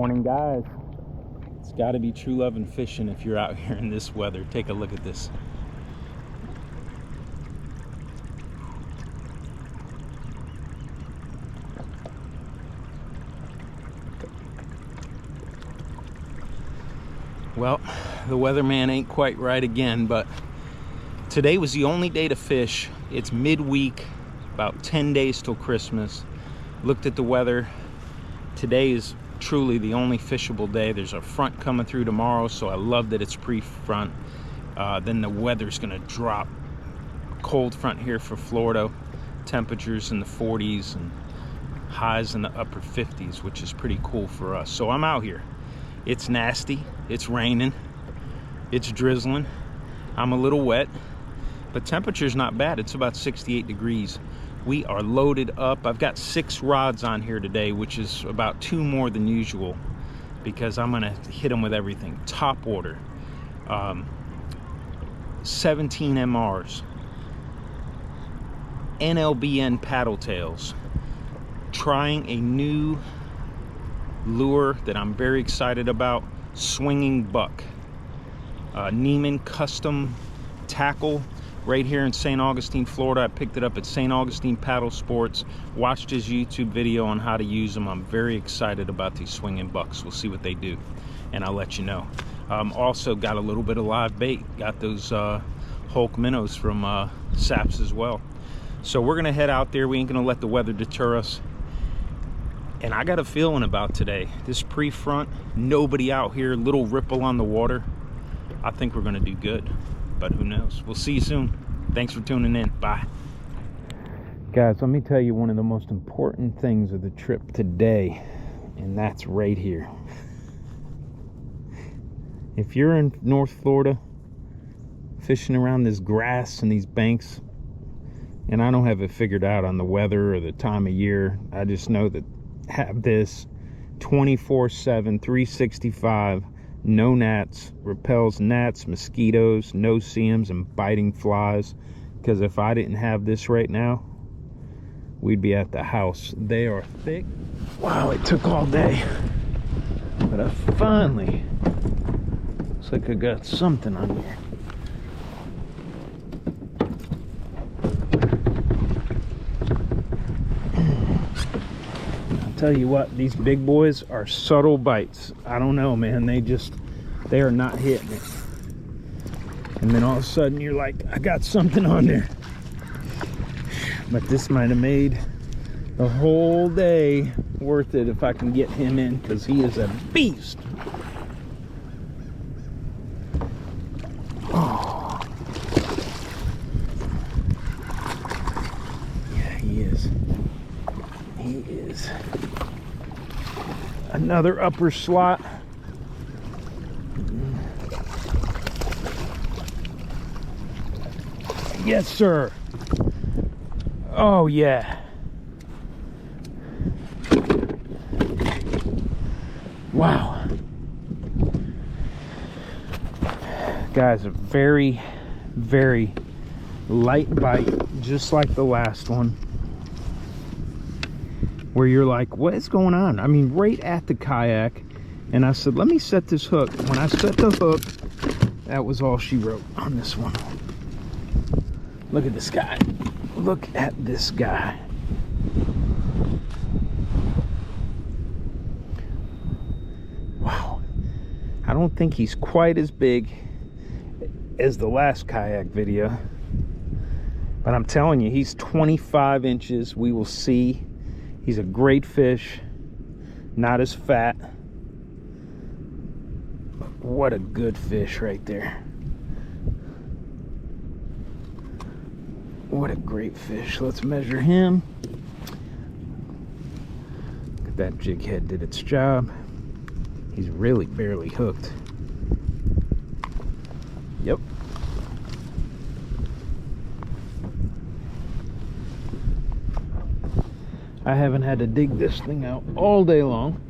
Morning, guys. It's got to be true love and fishing if you're out here in this weather. Take a look at this. Well, the weatherman ain't quite right again, but today was the only day to fish. It's midweek, about 10 days till Christmas. Looked at the weather. Today is truly the only fishable day. There's a front coming through tomorrow, so I love that it's pre-front. Then the weather's gonna drop. Cold front here for Florida. Temperatures in the 40s and highs in the upper 50s, which is pretty cool for us. So I'm out here. It's nasty, it's raining, it's drizzling. I'm a little wet, but temperature's not bad. It's about 68 degrees. We are loaded up. I've got 6 rods on here today, which is about 2 more than usual because I'm gonna hit them with everything. Top order, 17 MRs, NLBN paddle tails, trying a new lure that I'm very excited about, swinging buck. Neiman custom tackle right here in St. Augustine, Florida. I picked it up at St. Augustine Paddle Sports, watched his YouTube video on how to use them. I'm very excited about these swinging bucks. We'll see what they do and I'll let you know. Also got a little bit of live bait, got those Hulk minnows from Saps as well. So we're gonna head out there. We ain't gonna let the weather deter us. And I got a feeling about today. This pre-front, nobody out here, little ripple on the water. I think we're gonna do good, but who knows? We'll see you soon. Thanks for tuning in. Bye. Guys, let me tell you one of the most important things of the trip today, and that's right here. If you're in North Florida, fishing around this grass and these banks, and I don't have it figured out on the weather or the time of year, I just know that have this 24/7 365, no gnats, repels gnats, mosquitoes, no-see-ums, and biting flies. Because if I didn't have this right now, we'd be at the house. They are thick. Wow, it took all day, but I finally, looks like I got something on here. Tell you what, these big boys are subtle bites. I don't know, man, they are not hitting it. And then all of a sudden you're like, I got something on there. But this might have made the whole day worth it if I can get him in, because he is a beast. Oh, yeah, he is. He is. Another upper slot. Yes, sir. Oh, yeah. Wow. Guys, a very, very light bite, just like the last one, where you're like, what is going on? I mean, right at the kayak. And I said, let me set this hook. When I set the hook, that was all she wrote on this one. Look at this guy. Look at this guy. Wow. I don't think he's quite as big as the last kayak video, but I'm telling you, he's 25 inches. We will see. He's a great fish, not as fat. What a good fish right there. What a great fish. Let's measure him. Look at that jig head, did its job. He's really barely hooked. Yep. I haven't had to dig this thing out all day long.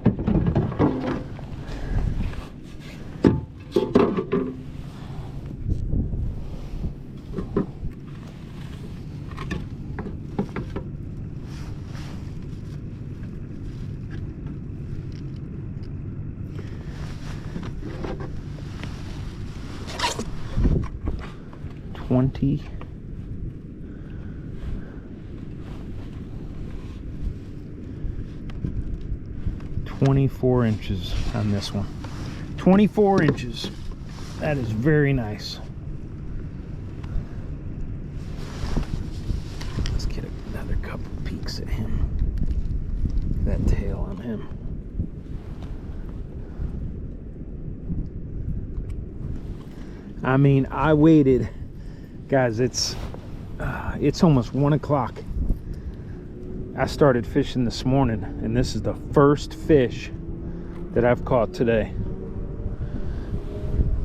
24 inches on this one. 24 inches. That is very nice. Let's get another couple peeks at him. That tail on him. I mean, I waited, guys. It's almost 1 o'clock. I started fishing this morning, and this is the first fish that I've caught today.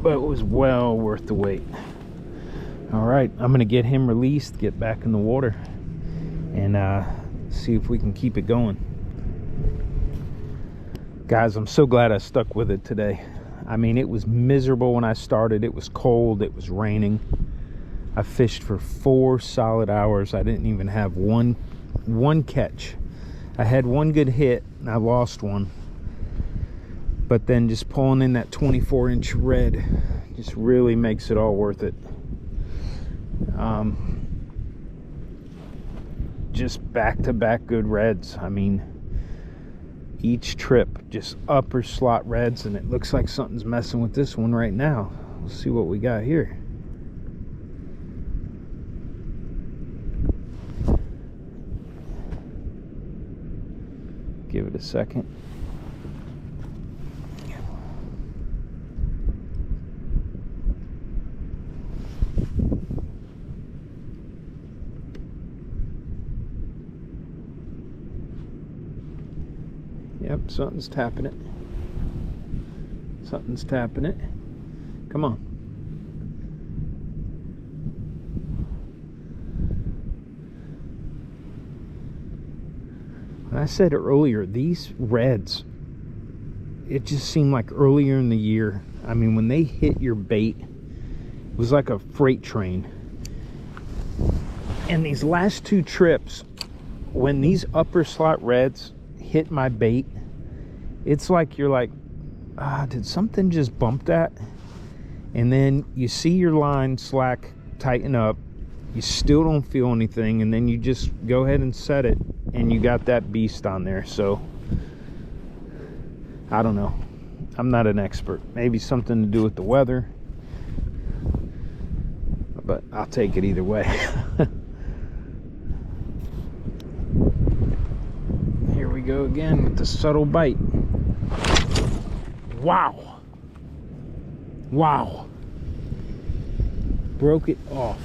But it was well worth the wait. All right, I'm gonna get him released, get back in the water, and see if we can keep it going. Guys, I'm so glad I stuck with it today. I mean, it was miserable when I started. It was cold, it was raining. I fished for 4 solid hours. I didn't even have one catch. I had one good hit and I lost one. But then just pulling in that 24-inch red just really makes it all worth it. Just back-to-back good reds. I mean, each trip just upper slot reds, and it looks like something's messing with this one right now. Let's see what we got here. Give it a second. Yep, something's tapping it. Something's tapping it. Come on. I said earlier, these reds, it just seemed like earlier in the year, I mean, when they hit your bait, it was like a freight train. And these last 2 trips, when these upper slot reds hit my bait, it's like you're like, did something just bump that? And then you see your line slack tighten up, you still don't feel anything, and then you just go ahead and set it, and you got that beast on there. So I don't know, I'm not an expert. Maybe something to do with the weather, but I'll take it either way. Here we go again with the subtle bite. Wow, wow, broke it off.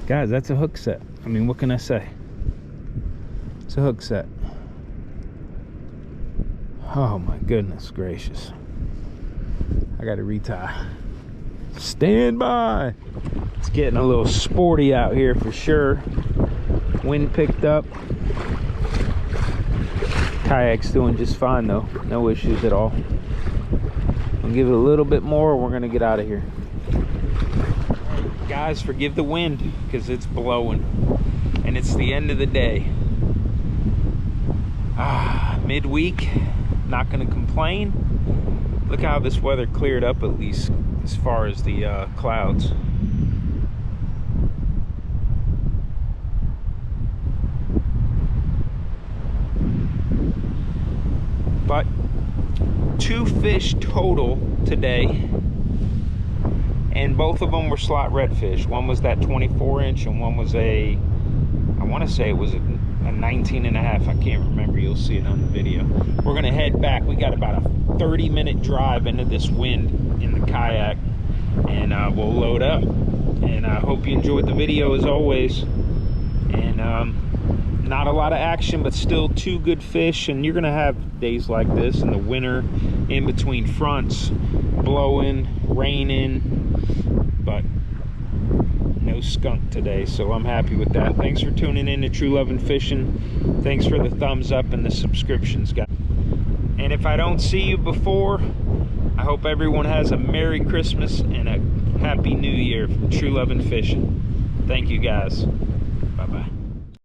Guys, that's a hook set. I mean, what can I say? It's a hook set. Oh my goodness gracious. I gotta retie. Stand by. It's getting a little sporty out here for sure. Wind picked up. Kayak's doing just fine though. No issues at all. I'll give it a little bit more, we're gonna get out of here. Guys, forgive the wind because it's blowing and it's the end of the day. Midweek, not gonna complain. Look how this weather cleared up, at least as far as the clouds. But 2 fish total today, and both of them were slot redfish. One was that 24-inch and one was I want to say it was a 19 and a half. I can't remember. You'll see it on the video. We're gonna head back. We got about a 30-minute drive into this wind in the kayak, and we'll load up. And I hope you enjoyed the video as always. And not a lot of action, but still 2 good fish. And you're gonna have days like this in the winter, in between fronts, blowing, raining, but no skunk today, so I'm happy with that. Thanks for tuning in to True Lovin' Fishing. Thanks for the thumbs up and the subscriptions, guys. And if I don't see you before, I hope everyone has a Merry Christmas and a Happy New Year from True Lovin' Fishing. Thank you, guys. Bye-bye.